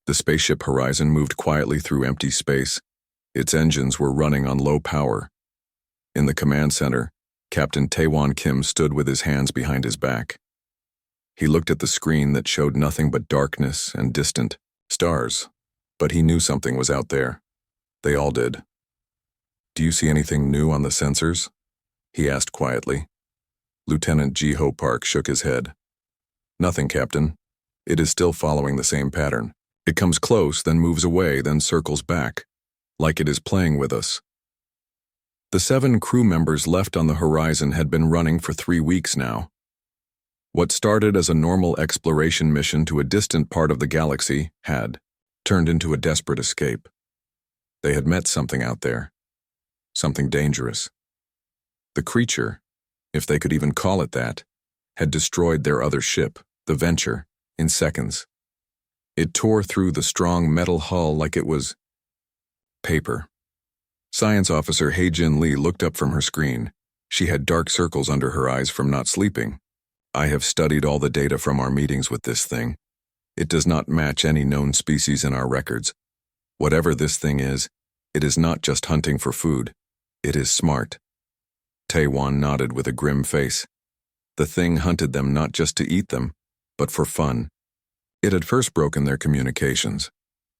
The spaceship Horizon moved quietly through empty space. Its engines were running on low power. In the command center, Captain Taewon Kim stood with his hands behind his back. He looked at the screen that showed nothing but darkness and distant stars, but he knew something was out there. They all did. "Do you see anything new on the sensors?" he asked quietly. Lieutenant Ji-ho Park shook his head. "Nothing, Captain. It is still following the same pattern. It comes close, then moves away, then circles back, like it is playing with us." The 7 crew members left on the Horizon had been running for 3 weeks now. What started as a normal exploration mission to a distant part of the galaxy had turned into a desperate escape. They had met something out there, something dangerous. The creature, if they could even call it that, had destroyed their other ship, the Venture, in seconds. It tore through the strong metal hull like it was paper. Science Officer Hae-Jin Lee looked up from her screen. She had dark circles under her eyes from not sleeping. "I have studied all the data from our meetings with this thing. It does not match any known species in our records. Whatever this thing is, it is not just hunting for food. It is smart." Taewon nodded with a grim face. The thing hunted them not just to eat them, but for fun. It had first broken their communications,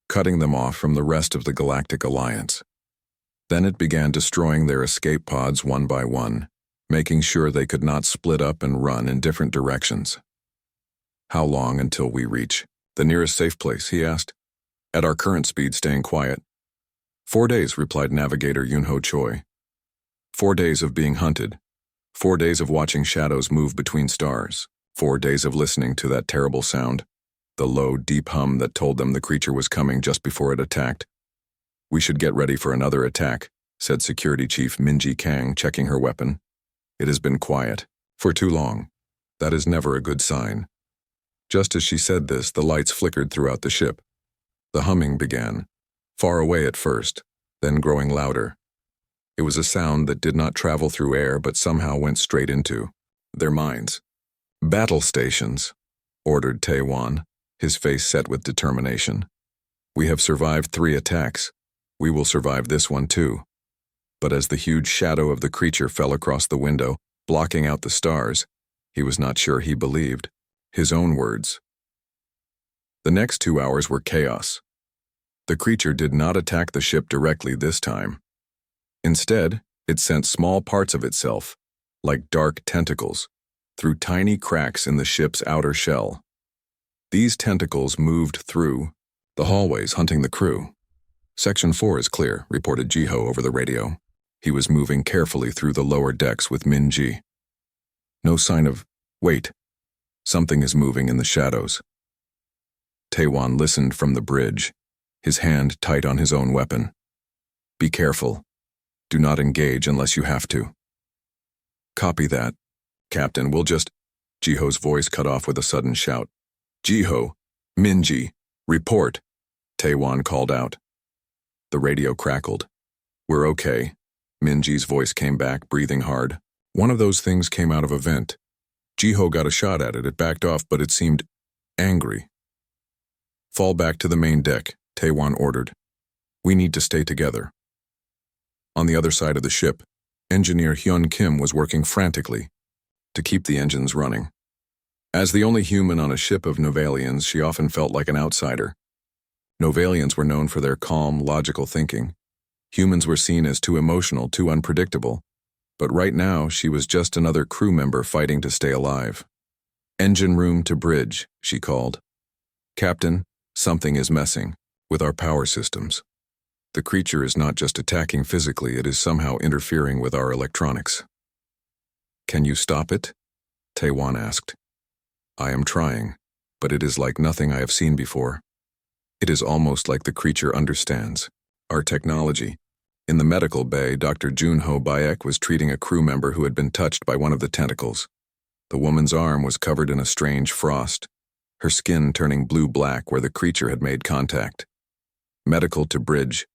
cutting them off from the rest of the Galactic Alliance. Then it began destroying their escape pods one by one, making sure they could not split up and run in different directions. "How long until we reach the nearest safe place?" he asked. "At our current speed, staying quiet." 4 days, replied Navigator Yunho Choi. 4 days of being hunted. 4 days of watching shadows move between stars. 4 days of listening to that terrible sound, the low, deep hum that told them the creature was coming just before it attacked. "We should get ready for another attack," said Security Chief Minji Kang, checking her weapon. "It has been quiet for too long. That is never a good sign." Just as she said this, the lights flickered throughout the ship. The humming began, far away at first, then growing louder. It was a sound that did not travel through air but somehow went straight into their minds. "Battle stations," ordered Taewon, his face set with determination. "We have survived 3 attacks. We will survive this one too." But as the huge shadow of the creature fell across the window, blocking out the stars, he was not sure he believed his own words. The next 2 hours were chaos. The creature did not attack the ship directly this time. Instead, it sent small parts of itself, like dark tentacles, through tiny cracks in the ship's outer shell. These tentacles moved through the hallways, hunting the crew. "Section 4 is clear," reported Ji-ho over the radio. He was moving carefully through the lower decks with Min-ji. "No sign of... Wait. Something is moving in the shadows." Taewon listened from the bridge, his hand tight on his own weapon. "Be careful. Do not engage unless you have to." "Copy that. Captain, we'll just..." Ji-ho's voice cut off with a sudden shout. "Ji-ho, Min-ji, report," Taewon called out. The radio crackled. "We're okay." Min-ji's voice came back, breathing hard. "One of those things came out of a vent. Ji-ho got a shot at it. It backed off, but it seemed angry." "Fall back to the main deck," Taewon ordered. "We need to stay together." On the other side of the ship, Engineer Hyun Kim was working frantically to keep the engines running. As the only human on a ship of Novalians, she often felt like an outsider. Novalians were known for their calm, logical thinking. Humans were seen as too emotional, too unpredictable. But right now, she was just another crew member fighting to stay alive. "Engine room to bridge," she called. "Captain, something is messing with our power systems. The creature is not just attacking physically, it is somehow interfering with our electronics." "Can you stop it?" Taewon asked. "I am trying, but it is like nothing I have seen before. It is almost like the creature understands our technology." In the medical bay, Dr. Junho Bayek was treating a crew member who had been touched by one of the tentacles. The woman's arm was covered in a strange frost, her skin turning blue-black where the creature had made contact. "Medical to bridge,"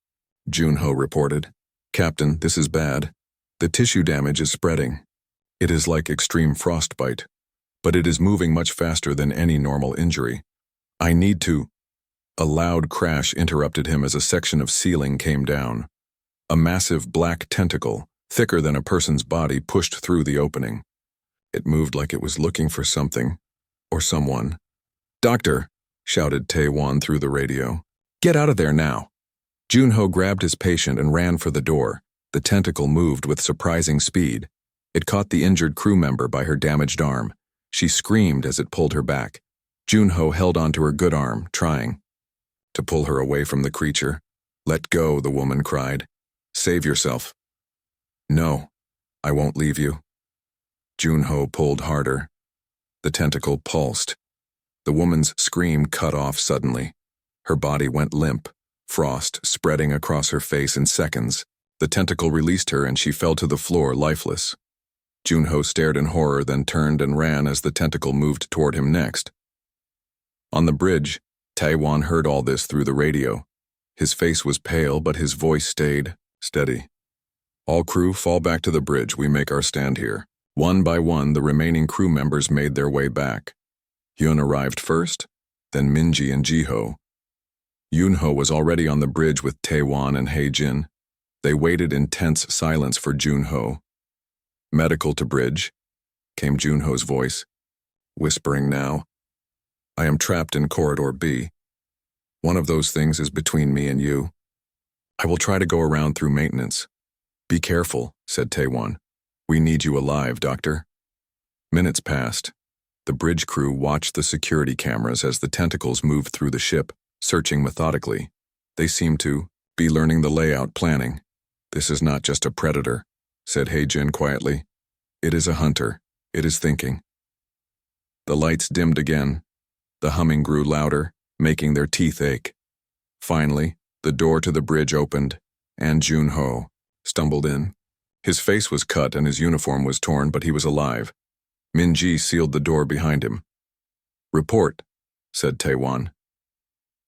Junho reported. "Captain, this is bad. The tissue damage is spreading. It is like extreme frostbite, but it is moving much faster than any normal injury. I need to..." A loud crash interrupted him as a section of ceiling came down. A massive black tentacle, thicker than a person's body, pushed through the opening. It moved like it was looking for something, or someone. "Doctor!" shouted Tae-won through the radio. "Get out of there now!" Junho grabbed his patient and ran for the door. The tentacle moved with surprising speed. It caught the injured crew member by her damaged arm. She screamed as it pulled her back. Junho held onto her good arm, trying to pull her away from the creature. "Let go," the woman cried. "Save yourself." "No, I won't leave you." Junho pulled harder. The tentacle pulsed. The woman's scream cut off suddenly. Her body went limp, frost spreading across her face in seconds. The tentacle released her and she fell to the floor lifeless. Junho stared in horror, then turned and ran as the tentacle moved toward him next. On the bridge, Tae-won heard all this through the radio. His face was pale, but his voice stayed steady. "All crew, fall back to the bridge. We make our stand here." One by one, the remaining crew members made their way back. Hyun arrived first, then Minji and Jiho. Yoonho was already on the bridge with Tae-won and Hae-jin. They waited in tense silence for Junho. "Medical to bridge," came Junho's voice, whispering now. "I am trapped in corridor B. One of those things is between me and you. I will try to go around through maintenance." "Be careful," said Tae-won. "We need you alive, doctor." Minutes passed. The bridge crew watched the security cameras as the tentacles moved through the ship, searching methodically. They seemed to be learning the layout, planning. "This is not just a predator," said Hae-jin quietly. "It is a hunter. It is thinking." The lights dimmed again. The humming grew louder, making their teeth ache. Finally, the door to the bridge opened, and Junho stumbled in. His face was cut and his uniform was torn, but he was alive. Minji sealed the door behind him. "Report," said Tae-won.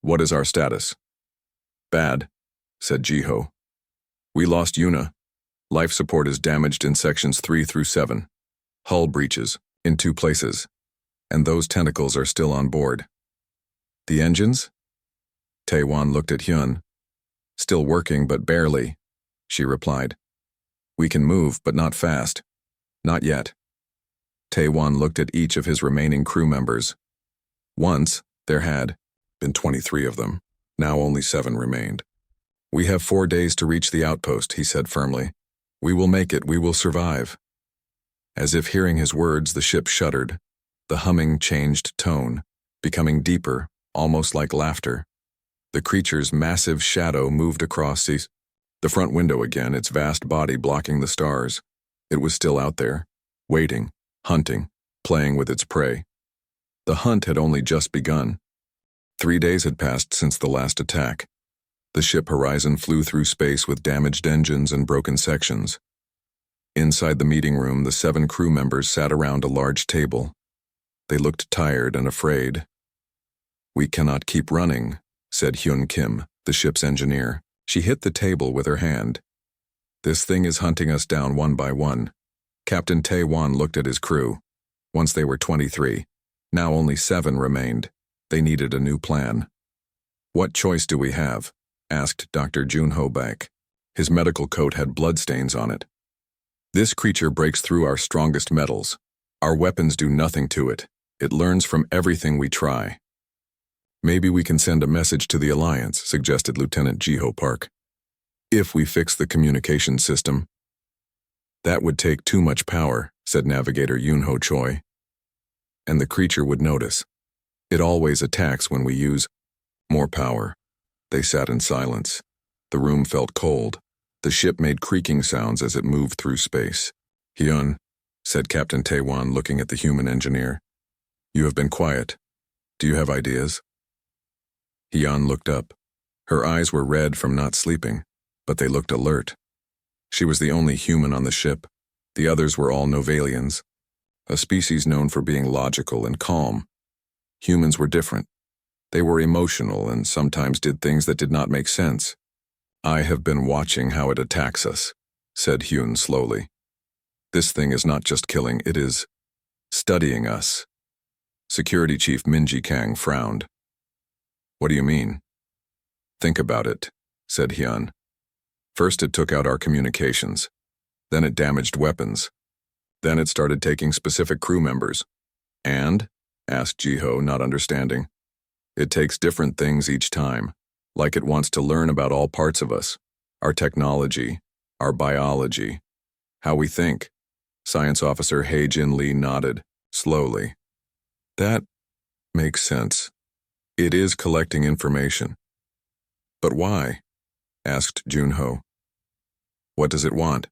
"What is our status?" "Bad," said Jiho. "We lost Yuna. Life support is damaged in sections 3 through 7. Hull breaches, in 2 places. And those tentacles are still on board." "The engines?" Tae-won looked at Hyun. "Still working, but barely," she replied. "We can move, but not fast. Not yet." Tae-won looked at each of his remaining crew members. Once, there had been 23 of them. Now only 7 remained. "We have 4 days to reach the outpost," he said firmly. "We will make it. We will survive." As if hearing his words, the ship shuddered. The humming changed tone, becoming deeper, almost like laughter. The creature's massive shadow moved across the front window again, its vast body blocking the stars. It was still out there, waiting, hunting, playing with its prey. The hunt had only just begun. 3 days had passed since the last attack. The ship Horizon flew through space with damaged engines and broken sections. Inside the meeting room, the 7 crew members sat around a large table. They looked tired and afraid. "We cannot keep running," said Hyun Kim, the ship's engineer. She hit the table with her hand. "This thing is hunting us down one by one." Captain Tae-won looked at his crew. Once they were 23. Now only 7 remained. They needed a new plan. "What choice do we have?" asked Dr. Junho Baek. His medical coat had bloodstains on it. "This creature breaks through our strongest metals. Our weapons do nothing to it. It learns from everything we try." "Maybe we can send a message to the Alliance," suggested Lieutenant Jiho Park. "If we fix the communication system." "That would take too much power," said Navigator Yoonho Choi. "And the creature would notice. It always attacks when we use more power." They sat in silence. The room felt cold. The ship made creaking sounds as it moved through space. "Hyun," said Captain Tae-won, looking at the human engineer. "You have been quiet. Do you have ideas?" Hyun looked up. Her eyes were red from not sleeping, but they looked alert. She was the only human on the ship. The others were all Novalians, a species known for being logical and calm. Humans were different. They were emotional and sometimes did things that did not make sense. "I have been watching how it attacks us," said Hyun slowly. "This thing is not just killing, it is studying us." Security Chief Minji Kang frowned. What do you mean? Think about it, said Hyun. First it took out our communications. Then it damaged weapons. Then it started taking specific crew members. And? Asked Jiho, not understanding. It takes different things each time, like it wants to learn about all parts of us, our technology, our biology, how we think. Science Officer Hae-jin Lee nodded, slowly. That makes sense. It is collecting information. But why? Asked Junho. What does it want?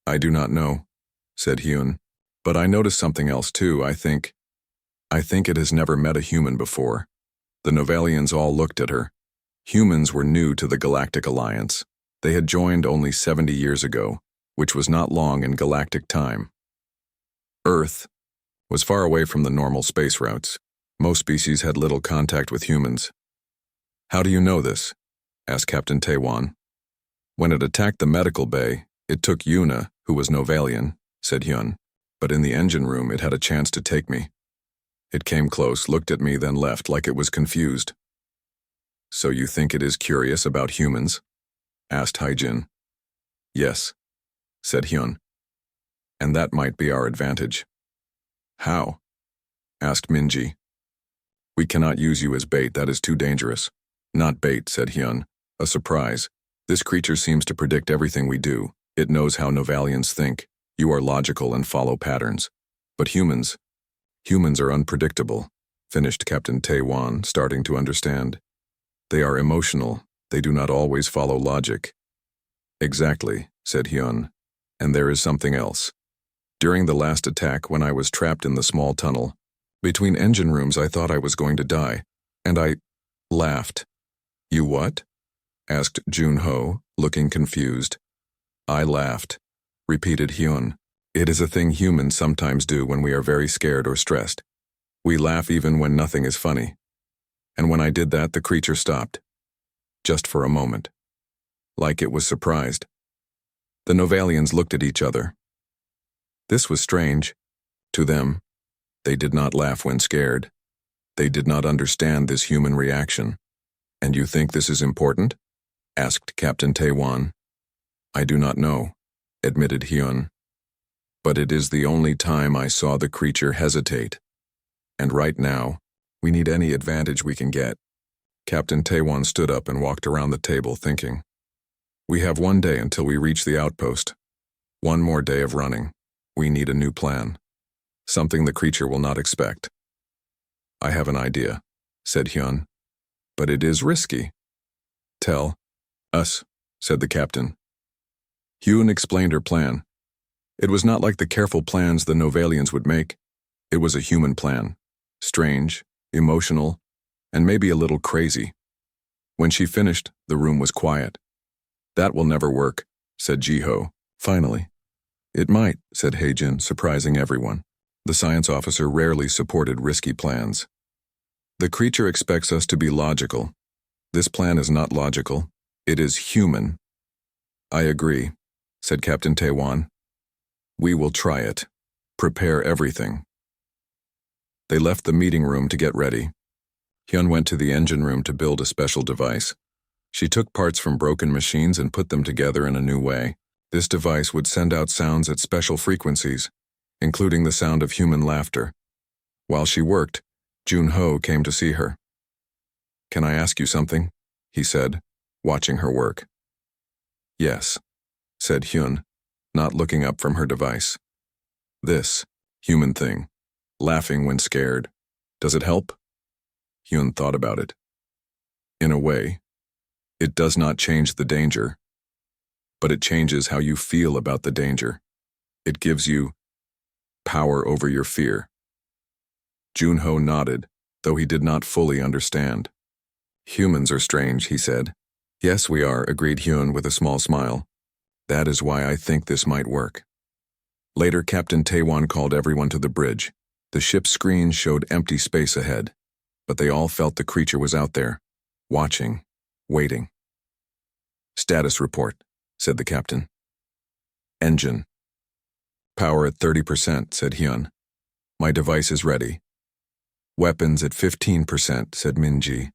I do not know, said Hyun. But I noticed something else too, I think it has never met a human before. The Novalians all looked at her. Humans were new to the Galactic Alliance. They had joined only 70 years ago, which was not long in galactic time. Earth was far away from the normal space routes. Most species had little contact with humans. How do you know this? Asked Captain Taewon. When it attacked the medical bay, it took Yuna, who was Novalian, said Hyun. But in the engine room it had a chance to take me. It came close, looked at me, then left like it was confused. So you think it is curious about humans? Asked Hae-jin. Yes, said Hyun. And that might be our advantage. How? Asked Minji. We cannot use you as bait, that is too dangerous. Not bait, said Hyun. A surprise. This creature seems to predict everything we do. It knows how Novalians think. You are logical and follow patterns. But humans are unpredictable, finished Captain Taewon, starting to understand. They are emotional. They do not always follow logic. Exactly, said Hyun. And there is something else. During the last attack, when I was trapped in the small tunnel, between engine rooms, I thought I was going to die. And I laughed. You what? Asked Junho, looking confused. I laughed, repeated Hyun. It is a thing humans sometimes do when we are very scared or stressed. We laugh even when nothing is funny. And when I did that, the creature stopped. Just for a moment. Like it was surprised. The Novalians looked at each other. This was strange. To them, they did not laugh when scared. They did not understand this human reaction. And you think this is important? Asked Captain Taewon. I do not know, admitted Hyun. But it is the only time I saw the creature hesitate. And right now, we need any advantage we can get. Captain Taewon stood up and walked around the table thinking. We have one day until we reach the outpost. One more day of running. We need a new plan. Something the creature will not expect. I have an idea, said Hyun. But it is risky. Tell us, said the captain. Hyun explained her plan. It was not like the careful plans the Novalians would make. It was a human plan. Strange, emotional, and maybe a little crazy. When she finished, the room was quiet. That will never work, said Jiho, finally. It might, said Hae-jin, surprising everyone. The science officer rarely supported risky plans. The creature expects us to be logical. This plan is not logical. It is human. I agree, said Captain Taewon. We will try it. Prepare everything. They left the meeting room to get ready. Hyun went to the engine room to build a special device. She took parts from broken machines and put them together in a new way. This device would send out sounds at special frequencies, including the sound of human laughter. While she worked, Junho came to see her. Can I ask you something? He said, watching her work. Yes, said Hyun, not looking up from her device. This human thing, laughing when scared, does it help? Hyun thought about it. In a way, it does not change the danger, but it changes how you feel about the danger. It gives you power over your fear. Junho nodded, though he did not fully understand. Humans are strange, he said. Yes, we are, agreed Hyun with a small smile. That is why I think this might work. Later, Captain Taewon called everyone to the bridge. The ship's screen showed empty space ahead, but they all felt the creature was out there, watching, waiting. Status report, said the captain. Engine. Power at 30%, said Hyun. My device is ready. Weapons at 15%, said Minji.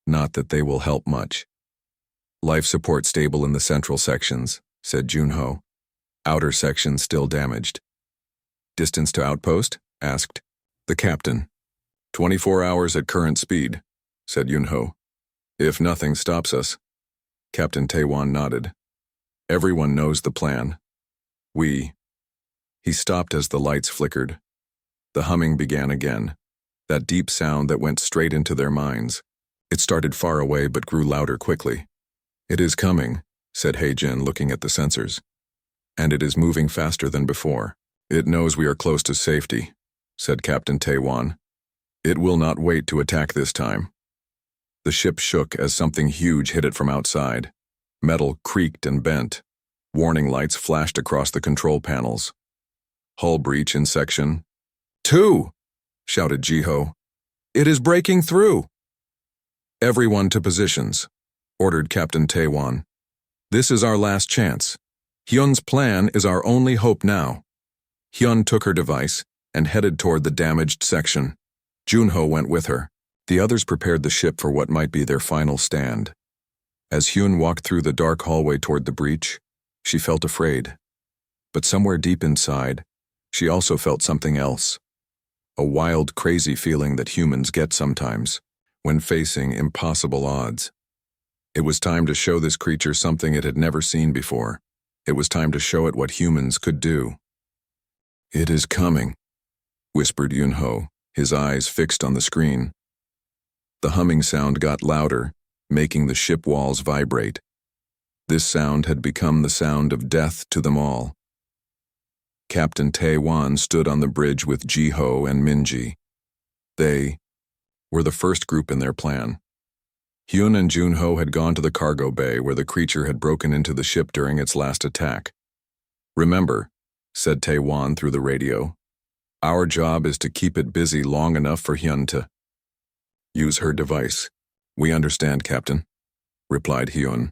Not that they will help much. Life support stable in the central sections, said Junho. Outer sections still damaged. Distance to outpost? Asked the captain. 24 hours at current speed, said Yunho. If nothing stops us. Captain Taewon nodded. Everyone knows the plan. He stopped as the lights flickered. The humming began again, that deep sound that went straight into their minds. It started far away but grew louder quickly. It is coming, said Heijin, looking at the sensors. And it is moving faster than before. It knows we are close to safety, said Captain Taewon. It will not wait to attack this time. The ship shook as something huge hit it from outside. Metal creaked and bent. Warning lights flashed across the control panels. Hull breach in section 2, shouted Jiho. It is breaking through. Everyone to positions, ordered Captain Taewon. This is our last chance. Hyun's plan is our only hope now. Hyun took her device and headed toward the damaged section. Junho went with her. The others prepared the ship for what might be their final stand. As Hyun walked through the dark hallway toward the breach, she felt afraid. But somewhere deep inside, she also felt something else. A wild, crazy feeling that humans get sometimes, when facing impossible odds. It was time to show this creature something it had never seen before. It was time to show it what humans could do. It is coming, whispered Yunho, his eyes fixed on the screen. The humming sound got louder, making the ship walls vibrate. This sound had become the sound of death to them all. Captain Taewon stood on the bridge with Jiho and Minji. They were the first group in their plan. Hyun and Junho had gone to the cargo bay where the creature had broken into the ship during its last attack. Remember, said Taewon through the radio, our job is to keep it busy long enough for Hyun to use her device. We understand, Captain, replied Hyun.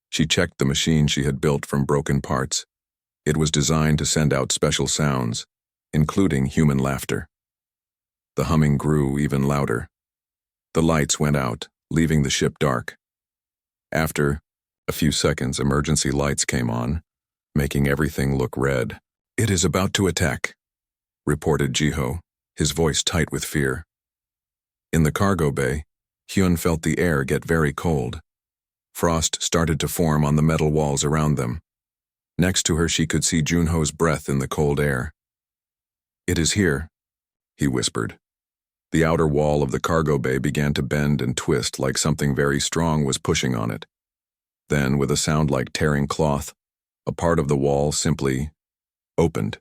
She checked the machine she had built from broken parts. It was designed to send out special sounds, including human laughter. The humming grew even louder. The lights went out, leaving the ship dark. After a few seconds, emergency lights came on, making everything look red. It is about to attack, reported Jiho, his voice tight with fear. In the cargo bay, Hyun felt the air get very cold. Frost started to form on the metal walls around them. Next to her, she could see Junho's breath in the cold air. It is here, he whispered. The outer wall of the cargo bay began to bend and twist like something very strong was pushing on it. Then, with a sound like tearing cloth, a part of the wall simply opened.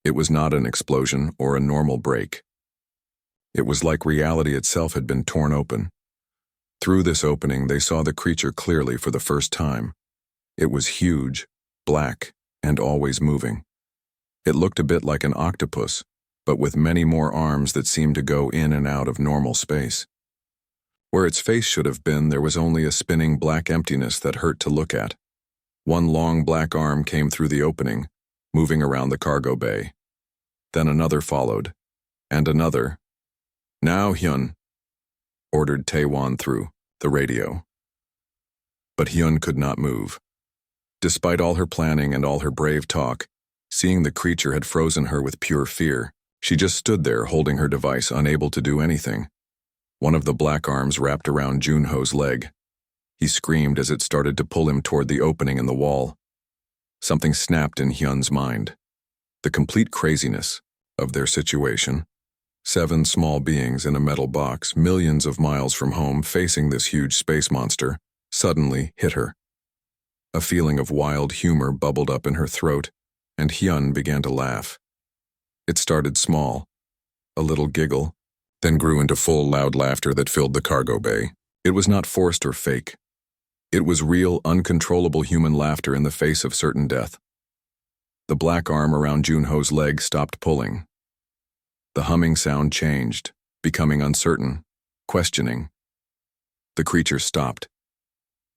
It was not an explosion or a normal break. It was like reality itself had been torn open. Through this opening, they saw the creature clearly for the first time. It was huge, black, and always moving. It looked a bit like an octopus, but with many more arms that seemed to go in and out of normal space. Where its face should have been, there was only a spinning black emptiness that hurt to look at. One long black arm came through the opening, moving around the cargo bay. Then another followed, and another. Now, Hyun, ordered Taewon through the radio. But Hyun could not move. Despite all her planning and all her brave talk, seeing the creature had frozen her with pure fear. She just stood there holding her device, unable to do anything. One of the black arms wrapped around Junho's leg. He screamed as it started to pull him toward the opening in the wall. Something snapped in Hyun's mind. The complete craziness of their situation. 7 small beings in a metal box, millions of miles from home, facing this huge space monster, suddenly hit her. A feeling of wild humor bubbled up in her throat, and Hyun began to laugh. It started small, a little giggle, then grew into full loud laughter that filled the cargo bay. It was not forced or fake. It was real, uncontrollable human laughter in the face of certain death. The black arm around Junho's leg stopped pulling. The humming sound changed, becoming uncertain, questioning. The creature stopped.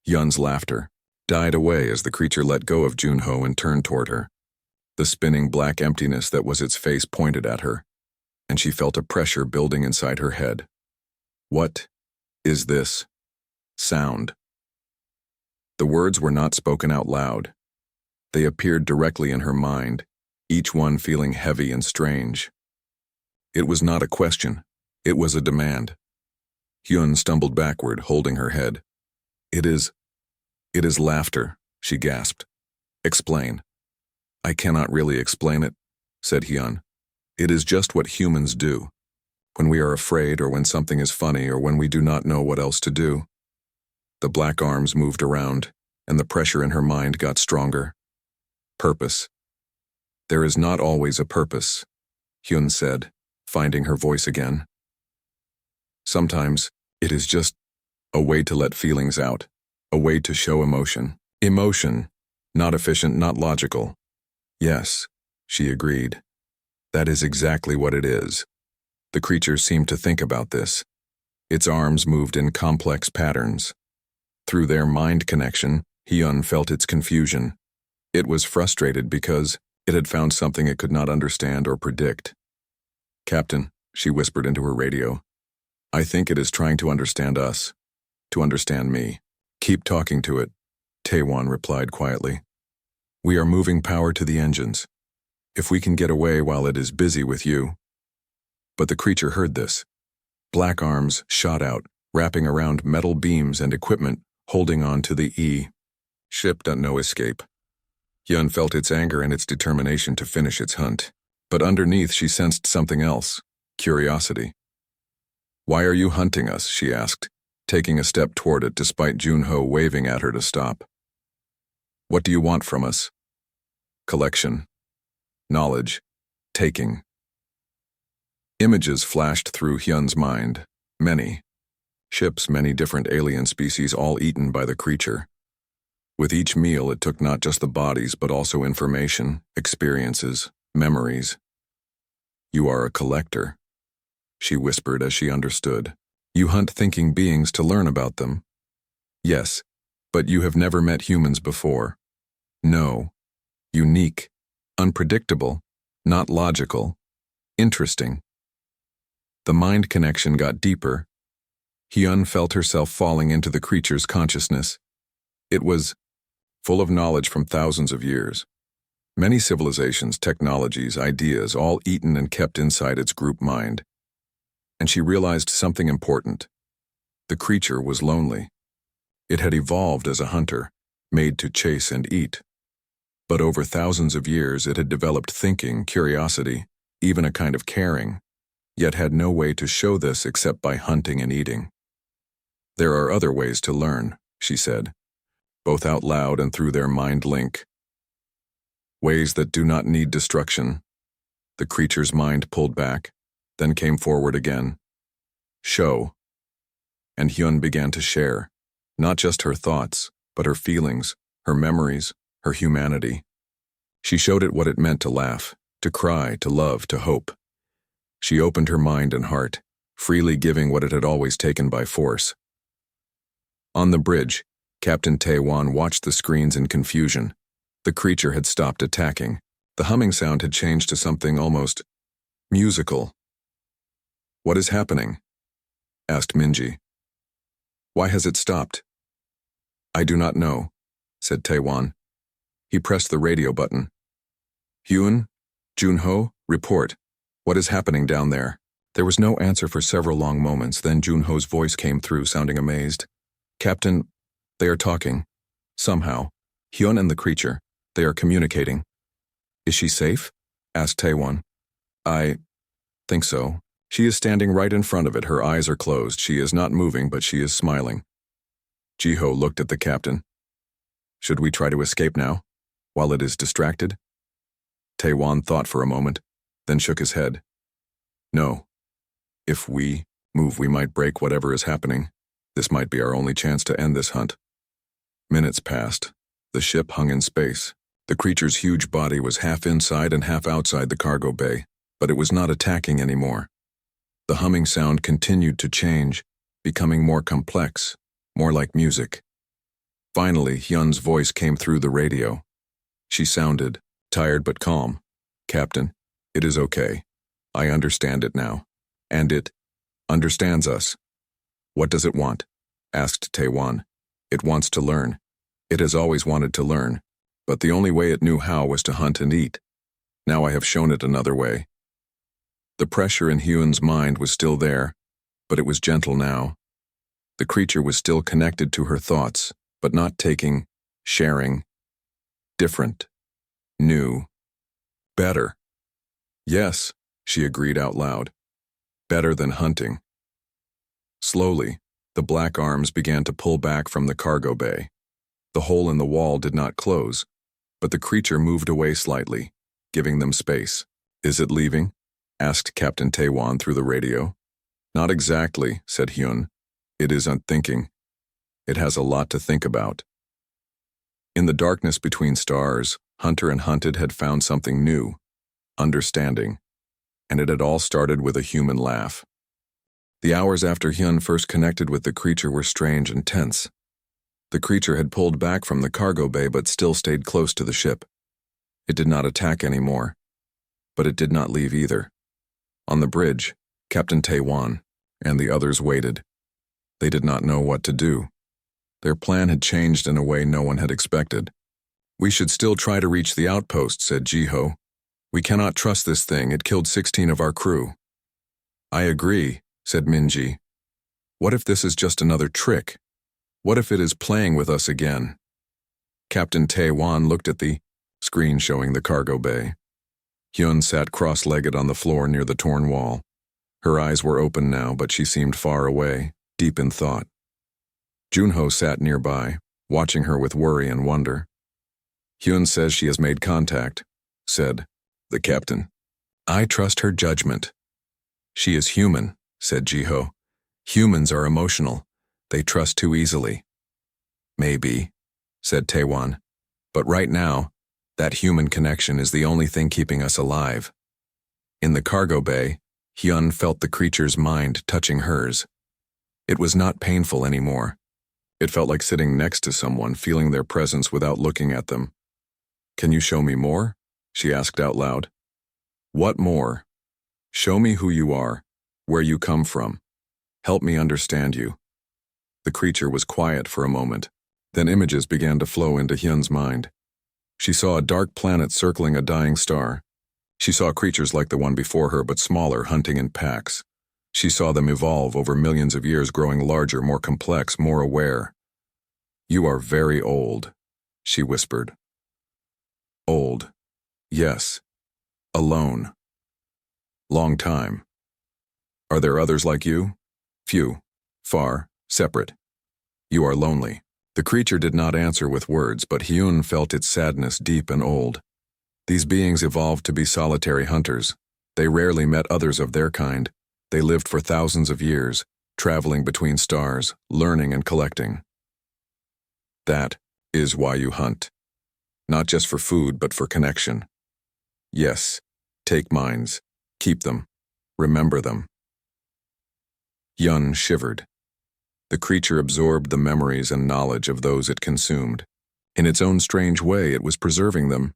Hyun's laughter died away as the creature let go of Junho and turned toward her. The spinning black emptiness that was its face pointed at her, and she felt a pressure building inside her head. What Is this sound? The words were not spoken out loud. They appeared directly in her mind, each one feeling heavy and strange. It was not a question. It was a demand. Hyun stumbled backward, holding her head. It is laughter, she gasped. Explain. I cannot really explain it, said Hyun. It is just what humans do. When we are afraid or when something is funny or when we do not know what else to do. The black arms moved around, and the pressure in her mind got stronger. Purpose. There is not always a purpose, Hyun said, finding her voice again. Sometimes, it is just a way to let feelings out, a way to show emotion. Emotion, not efficient, not logical. Yes, she agreed. That is exactly what it is. The creature seemed to think about this. Its arms moved in complex patterns. Through their mind connection, Hyun felt its confusion. It was frustrated because it had found something it could not understand or predict. Captain, she whispered into her radio, I think it is trying to understand us, to understand me. Keep talking to it, Taewon replied quietly. We are moving power to the engines. If we can get away while it is busy with you. But the creature heard this. Black arms shot out, wrapping around metal beams and equipment, holding on to the ship. No escape. Hyun felt its anger and its determination to finish its hunt. But underneath she sensed something else, curiosity. Why are you hunting us? She asked, taking a step toward it despite Junho waving at her to stop. What do you want from us? Collection. Knowledge. Taking. Images flashed through Hyun's mind. Many. Ships, many different alien species, all eaten by the creature. With each meal it took not just the bodies but also information, experiences, memories. You are a collector, she whispered as she understood. You hunt thinking beings to learn about them. Yes, but you have never met humans before. No. Unique. Unpredictable. Not logical. Interesting. The mind connection got deeper. Hyun felt herself falling into the creature's consciousness. It was full of knowledge from thousands of years. Many civilizations, technologies, ideas, all eaten and kept inside its group mind. And she realized something important. The creature was lonely. It had evolved as a hunter, made to chase and eat. But over thousands of years it had developed thinking, curiosity, even a kind of caring, yet had no way to show this except by hunting and eating. There are other ways to learn, she said, both out loud and through their mind link. Ways that do not need destruction. The creature's mind pulled back, then came forward again. Show. And Hyun began to share, not just her thoughts, but her feelings, her memories, her humanity. She showed it what it meant to laugh, to cry, to love, to hope. She opened her mind and heart, freely giving what it had always taken by force. On the bridge, Captain Taewon watched the screens in confusion. The creature had stopped attacking. The humming sound had changed to something almost musical. What is happening? Asked Minji. Why has it stopped? I do not know, said Taewon. He pressed the radio button. Hyun, Junho, report. What is happening down there? There was no answer for several long moments, then Junho's voice came through, sounding amazed. Captain, they are talking. Somehow. Hyun and the creature, they are communicating. Is she safe? Asked Taewon. I think so. She is standing right in front of it. Her eyes are closed. She is not moving, but she is smiling. Jiho looked at the captain. Should we try to escape now, while it is distracted? Taewon thought for a moment, then shook his head. No. If we move, we might break whatever is happening. This might be our only chance to end this hunt. Minutes passed. The ship hung in space. The creature's huge body was half inside and half outside the cargo bay, but it was not attacking anymore. The humming sound continued to change, becoming more complex, more like music. Finally, Hyun's voice came through the radio. She sounded tired but calm. Captain, it is okay. I understand it now. And it understands us. What does it want? Asked Taiwan. It wants to learn. It has always wanted to learn, but the only way it knew how was to hunt and eat. Now I have shown it another way. The pressure in Hyun's mind was still there, but it was gentle now. The creature was still connected to her thoughts, but not taking, sharing. Different. New. Better. Yes, she agreed out loud. Better than hunting. Slowly, the black arms began to pull back from the cargo bay. The hole in the wall did not close, but the creature moved away slightly, giving them space. Is it leaving? Asked Captain Taiwan through the radio. Not exactly, said Hyun. It isn't thinking. It has a lot to think about. In the darkness between stars, Hunter and Hunted had found something new, understanding, and it had all started with a human laugh. The hours after Hyun first connected with the creature were strange and tense. The creature had pulled back from the cargo bay but still stayed close to the ship. It did not attack anymore, but it did not leave either. On the bridge, Captain Taiwan and the others waited. They did not know what to do. Their plan had changed in a way no one had expected. We should still try to reach the outpost, said Jiho. We cannot trust this thing, it killed 16 of our crew. I agree, said Minji. What if this is just another trick? What if it is playing with us again? Captain Taiwan looked at the screen showing the cargo bay. Hyun sat cross-legged on the floor near the torn wall. Her eyes were open now, but she seemed far away, deep in thought. Junho sat nearby, watching her with worry and wonder. Hyun says she has made contact, said the captain. I trust her judgment. She is human, said Jiho. Humans are emotional. They trust too easily. Maybe, said Taiwan. But right now, that human connection is the only thing keeping us alive. In the cargo bay, Hyun felt the creature's mind touching hers. It was not painful anymore. It felt like sitting next to someone, feeling their presence without looking at them. Can you show me more? She asked out loud. What more? Show me who you are, where you come from. Help me understand you. The creature was quiet for a moment. Then images began to flow into Hyun's mind. She saw a dark planet circling a dying star. She saw creatures like the one before her, but smaller, hunting in packs. She saw them evolve over millions of years, growing larger, more complex, more aware. You are very old, she whispered. Old. Yes. Alone. Long time. Are there others like you? Few. Far. Separate. You are lonely. The creature did not answer with words, but Hyun felt its sadness deep and old. These beings evolved to be solitary hunters. They rarely met others of their kind. They lived for thousands of years, traveling between stars, learning and collecting. That is why you hunt. Not just for food, but for connection. Yes, take minds, keep them, remember them. Hyun shivered. The creature absorbed the memories and knowledge of those it consumed. In its own strange way, it was preserving them.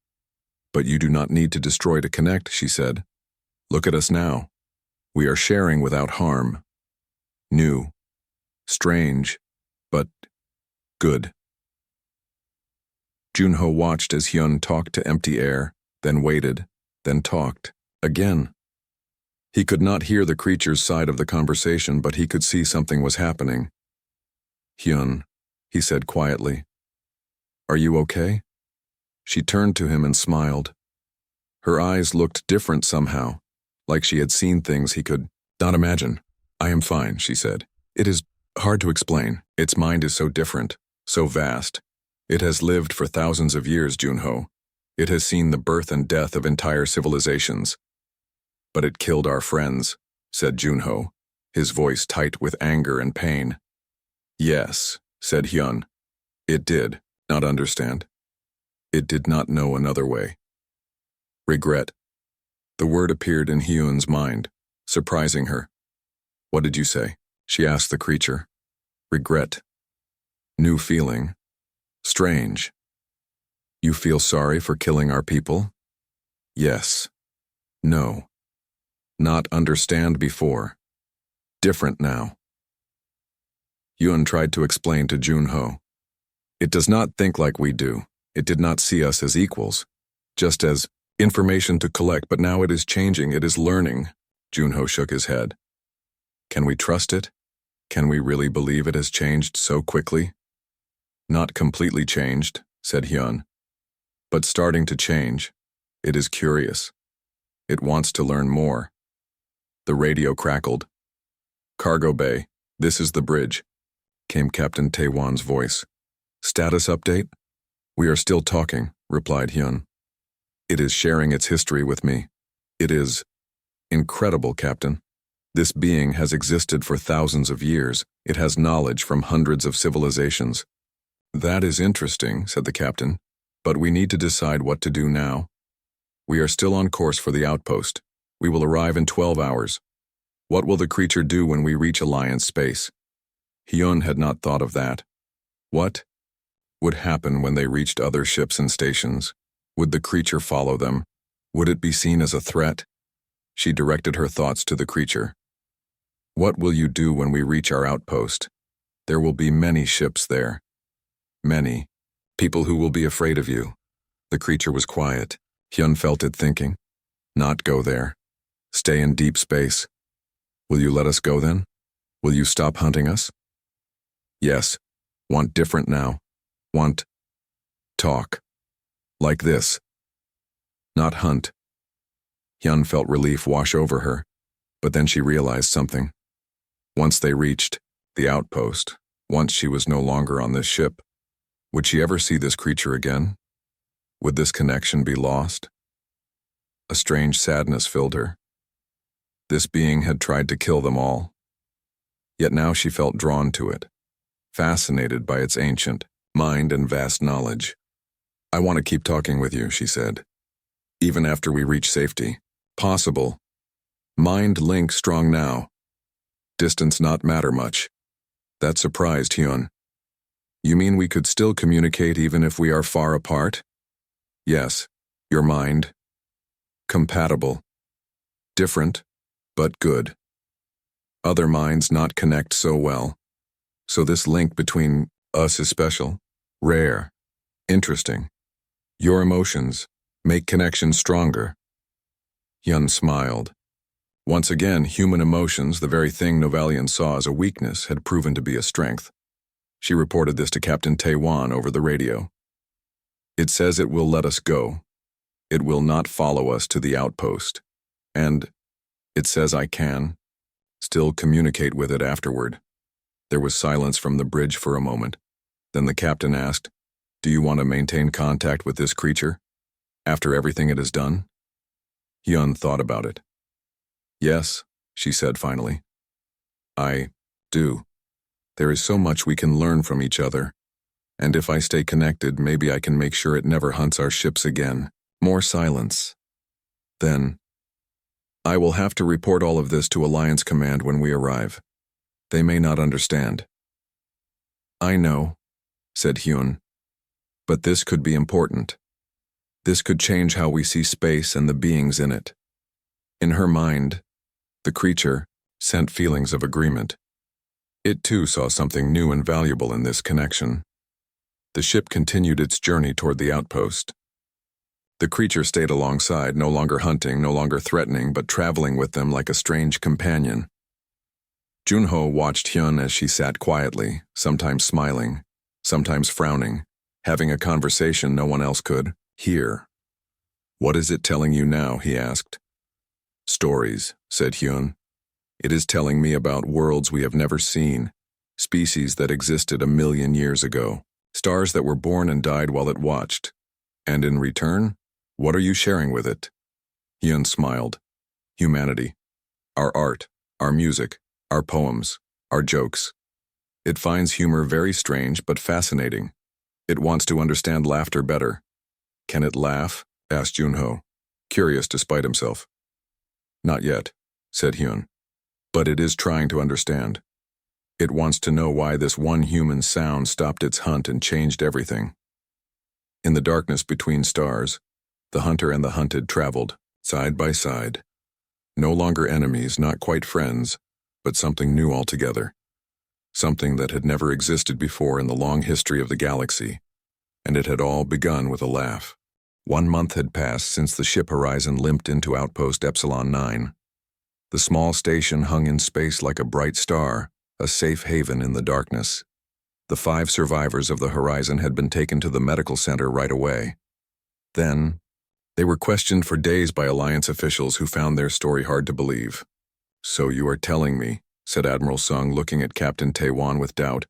But you do not need to destroy to connect, she said. Look at us now. We are sharing without harm. New. Strange, but good. Junho watched as Hyun talked to empty air, then waited, then talked, again. He could not hear the creature's side of the conversation, but he could see something was happening. Hyun, he said quietly. Are you okay? She turned to him and smiled. Her eyes looked different somehow, like she had seen things he could not imagine. I am fine, she said. It is hard to explain. Its mind is so different, so vast. It has lived for thousands of years, Junho. It has seen the birth and death of entire civilizations. But it killed our friends, said Junho, his voice tight with anger and pain. Yes, said Hyun. It did not understand. It did not know another way. Regret. The word appeared in Hyun's mind, surprising her. What did you say? She asked the creature. Regret. New feeling. Strange. You feel sorry for killing our people? Yes. No. Not understand before. Different now. Yun tried to explain to Junho. It does not think like we do. It did not see us as equals, just as information to collect, but now it is changing, it is learning. Junho shook his head. Can we trust it? Can we really believe it has changed so quickly? Not completely changed, said Hyun. But starting to change. It is curious. It wants to learn more. The radio crackled. Cargo bay, this is the bridge, came Captain Taewon's voice. Status update? We are still talking, replied Hyun. It is sharing its history with me. It is incredible, Captain. This being has existed for thousands of years. It has knowledge from hundreds of civilizations. That is interesting, said the captain, but we need to decide what to do now. We are still on course for the outpost. We will arrive in 12 hours. What will the creature do when we reach Alliance space? Hyun had not thought of that. What would happen when they reached other ships and stations? Would the creature follow them? Would it be seen as a threat? She directed her thoughts to the creature. What will you do when we reach our outpost? There will be many ships there. Many. People who will be afraid of you. The creature was quiet. Hyun felt it thinking. Not go there. Stay in deep space. Will you let us go then? Will you stop hunting us? Yes. Want different now. Want talk. Like this. Not hunt. Hyun felt relief wash over her, but then she realized something. Once they reached the outpost, once she was no longer on this ship, would she ever see this creature again? Would this connection be lost? A strange sadness filled her. This being had tried to kill them all. Yet now she felt drawn to it, fascinated by its ancient mind and vast knowledge. I want to keep talking with you, she said. Even after we reach safety. Possible. Mind link strong now. Distance not matter much. That surprised Hyun. You mean we could still communicate even if we are far apart? Yes. Your mind. Compatible. Different, but good. Other minds not connect so well. So this link between us is special, rare, interesting. Your emotions make connection stronger. Hyun smiled. Once again, human emotions, the very thing Novalian saw as a weakness, had proven to be a strength. She reported this to Captain Taewon over the radio. It says it will let us go. It will not follow us to the outpost. And it says I can still communicate with it afterward. There was silence from the bridge for a moment. Then the captain asked, Do you want to maintain contact with this creature? After everything it has done? Hyun thought about it. Yes, she said finally. I do. There is so much we can learn from each other. And if I stay connected, maybe I can make sure it never hunts our ships again. More silence. Then, I will have to report all of this to Alliance Command when we arrive. They may not understand. I know, said Hyun. But this could be important. This could change how we see space and the beings in it. In her mind, the creature sent feelings of agreement. It too saw something new and valuable in this connection. The ship continued its journey toward the outpost. The creature stayed alongside, no longer hunting, no longer threatening, but traveling with them like a strange companion. Junho watched Hyun as she sat quietly, sometimes smiling, sometimes frowning, having a conversation no one else could hear. What is it telling you now? He asked. Stories, said Hyun. It is telling me about worlds we have never seen, species that existed 1,000,000 years ago, stars that were born and died while it watched. And in return, what are you sharing with it? Hyun smiled. Humanity. Our art, our music, our poems, our jokes. It finds humor very strange but fascinating. It wants to understand laughter better. Can it laugh? Asked Junho, curious despite himself. Not yet, said Hyun. But it is trying to understand. It wants to know why this one human sound stopped its hunt and changed everything. In the darkness between stars, the hunter and the hunted traveled, side by side. No longer enemies, not quite friends, but something new altogether. something that had never existed before in the long history of the galaxy, and it had all begun with a laugh. 1 month had passed since the ship Horizon limped into Outpost Epsilon 9. The small station hung in space like a bright star, a safe haven in the darkness. The 5 survivors of the Horizon had been taken to the medical center right away. Then, they were questioned for days by Alliance officials who found their story hard to believe. "So you are telling me," said Admiral Sung, looking at Captain Taiwan with doubt,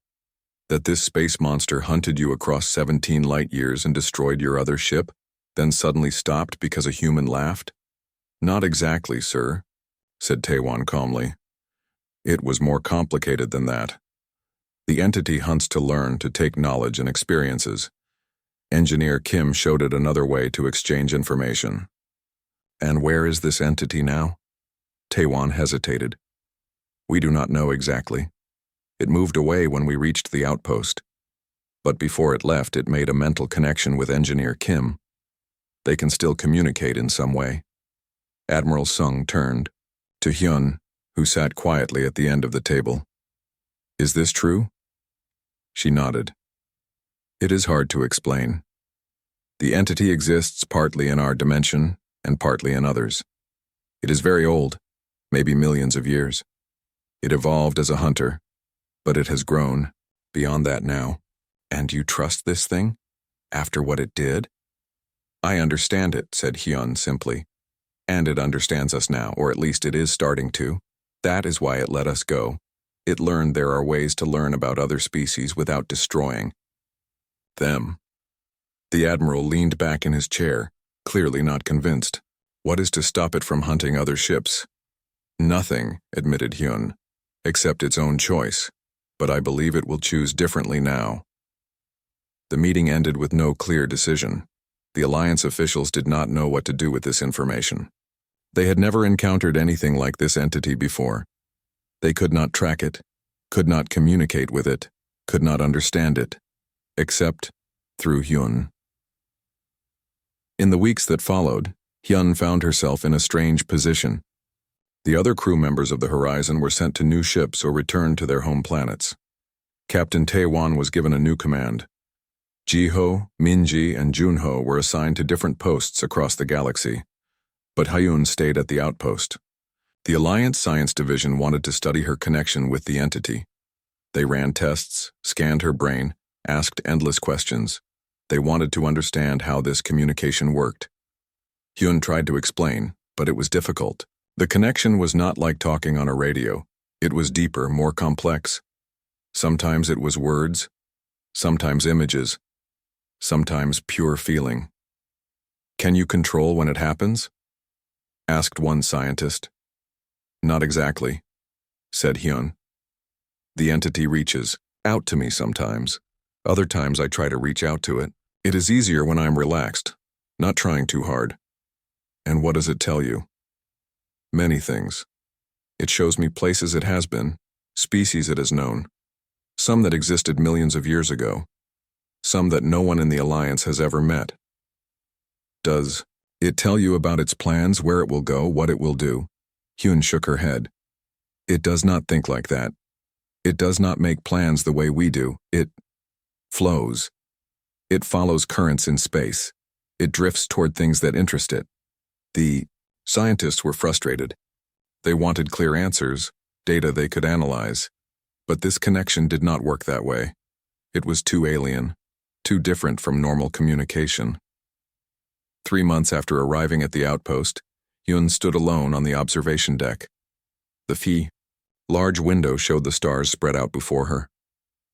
"that this space monster hunted you across 17 light-years and destroyed your other ship, then suddenly stopped because a human laughed?" "Not exactly, sir," said Taiwan calmly. "It was more complicated than that. The entity hunts to learn, to take knowledge and experiences. Engineer Kim showed it another way to exchange information." "And where is this entity now?" Taiwan hesitated. "We do not know exactly. It moved away when we reached the outpost. But before it left, it made a mental connection with Engineer Kim. They can still communicate in some way." Admiral Sung turned to Hyun, who sat quietly at the end of the table. "Is this true?" She nodded. "It is hard to explain. The entity exists partly in our dimension and partly in others. It is very old, maybe millions of years. It evolved as a hunter, but it has grown beyond that now." "And you trust this thing? After what it did?" "I understand it," said Hyun simply. "And it understands us now, or at least it is starting to. That is why it let us go. It learned there are ways to learn about other species without destroying them." The Admiral leaned back in his chair, clearly not convinced. "What is to stop it from hunting other ships?" "Nothing," admitted Hyun, "except its own choice. But I believe it will choose differently now." The meeting ended with no clear decision. The Alliance officials did not know what to do with this information. They had never encountered anything like this entity before. They could not track it, could not communicate with it, could not understand it, except through Hyun. In the weeks that followed, Hyun found herself in a strange position. The other crew members of the Horizon were sent to new ships or returned to their home planets. Captain Taewon was given a new command. Jiho, Minji, and Junho were assigned to different posts across the galaxy, but Hyun stayed at the outpost. The Alliance Science Division wanted to study her connection with the entity. They ran tests, scanned her brain, asked endless questions. They wanted to understand how this communication worked. Hyun tried to explain, but it was difficult. The connection was not like talking on a radio. It was deeper, more complex. Sometimes it was words, sometimes images, sometimes pure feeling. "Can you control when it happens?" asked one scientist. "Not exactly," said Hyun. "The entity reaches out to me sometimes. Other times I try to reach out to it. It is easier when I'm relaxed, not trying too hard." "And what does it tell you?" "Many things. It shows me places it has been, species it has known, some that existed millions of years ago, some that no one in the Alliance has ever met." "Does it tell you about its plans, where it will go, what it will do?" Hyun shook her head. "It does not think like that. It does not make plans the way we do. It flows. It follows currents in space. It drifts toward things that interest it." The scientists were frustrated. They wanted clear answers, data they could analyze. But this connection did not work that way. It was too alien, too different from normal communication. 3 months after arriving at the outpost, Hyun stood alone on the observation deck. The large window showed the stars spread out before her.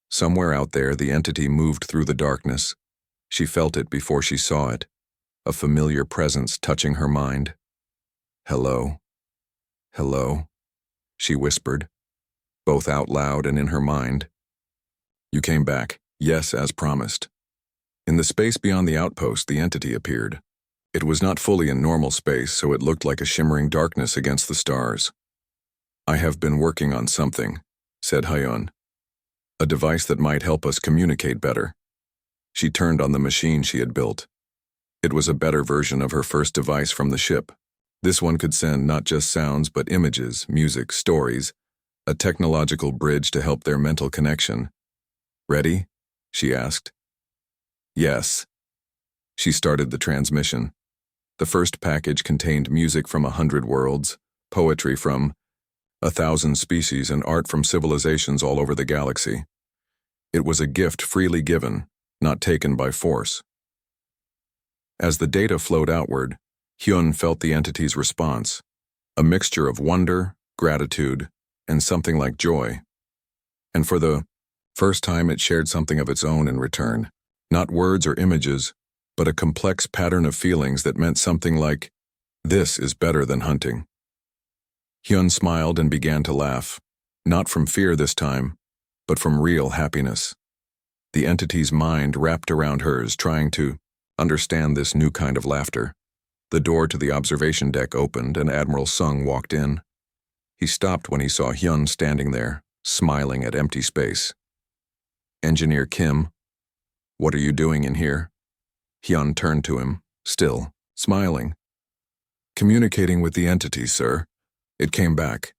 Somewhere out there, the entity moved through the darkness. She felt it before she saw it, a familiar presence touching her mind. "Hello. Hello," she whispered, both out loud and in her mind. "You came back." "Yes, as promised." In the space beyond the outpost, the entity appeared. It was not fully in normal space, so it looked like a shimmering darkness against the stars. "I have been working on something," said Hyun. "A device that might help us communicate better." She turned on the machine she had built. It was a better version of her first device from the ship. This one could send not just sounds but images, music, stories, a technological bridge to help their mental connection. Ready? She asked. Yes. She started the transmission. The first package contained music from 100 worlds, poetry from 1,000 species, and art from civilizations all over the galaxy. It was a gift freely given, not taken by force. As the data flowed outward, Hyun felt the entity's response, a mixture of wonder, gratitude, and something like joy. And for the first time, it shared something of its own in return, not words or images, but a complex pattern of feelings that meant something like, "This is better than hunting." Hyun smiled and began to laugh, not from fear this time, but from real happiness. The entity's mind wrapped around hers, trying to understand this new kind of laughter. The door to the observation deck opened and Admiral Sung walked in. He stopped when he saw Hyun standing there, smiling at empty space. "Engineer Kim, what are you doing in here?" Hyun turned to him, still smiling. "Communicating with the entity, sir. It came back."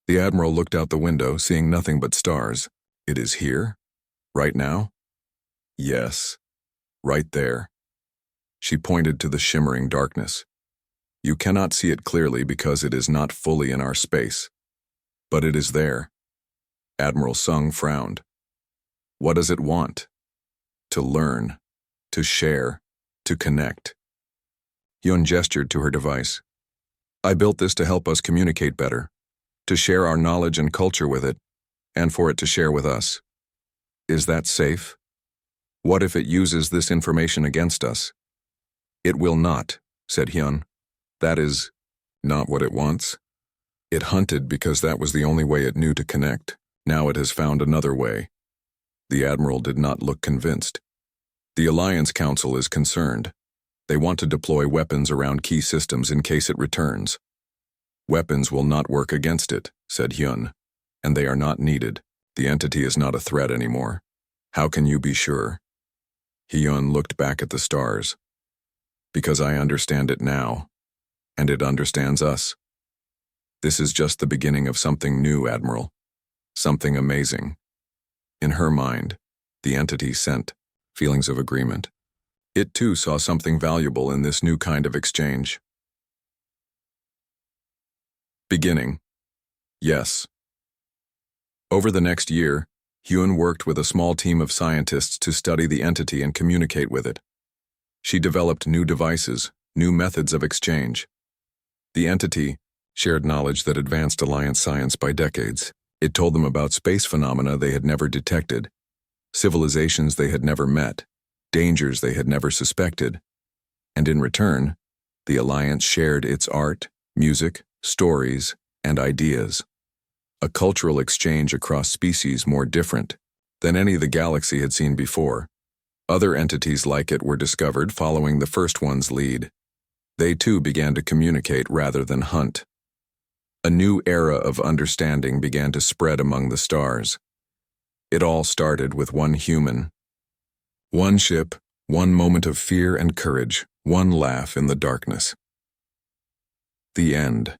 The Admiral looked out the window, seeing nothing but stars. "It is here? Right now?" "Yes, right there." She pointed to the shimmering darkness. "You cannot see it clearly because it is not fully in our space. But it is there." Admiral Sung frowned. "What does it want?" "To learn, to share, to connect." Hyun gestured to her device. "I built this to help us communicate better, to share our knowledge and culture with it, and for it to share with us. Is that safe? What if it uses this information against us?" "It will not," said Hyun. "That is not what it wants. It hunted because that was the only way it knew to connect. Now it has found another way." The Admiral did not look convinced. "The Alliance Council is concerned. They want to deploy weapons around key systems in case it returns." "Weapons will not work against it," said Hyun, "and they are not needed. The entity is not a threat anymore." "How can you be sure?" Hyun looked back at the stars. "Because I understand it now, and it understands us. This is just the beginning of something new, Admiral. Something amazing." In her mind, the entity sent feelings of agreement. It too saw something valuable in this new kind of exchange. Beginning. Yes. Over the next year, Hyun worked with a small team of scientists to study the entity and communicate with it. She developed new devices, new methods of exchange. The entity shared knowledge that advanced Alliance science by decades. It told them about space phenomena they had never detected, civilizations they had never met, dangers they had never suspected. And in return, the Alliance shared its art, music, stories, and ideas. A cultural exchange across species more different than any the galaxy had seen before. Other entities like it were discovered following the first one's lead. They too began to communicate rather than hunt. A new era of understanding began to spread among the stars. It all started with one human. One ship, one moment of fear and courage, one laugh in the darkness. The end.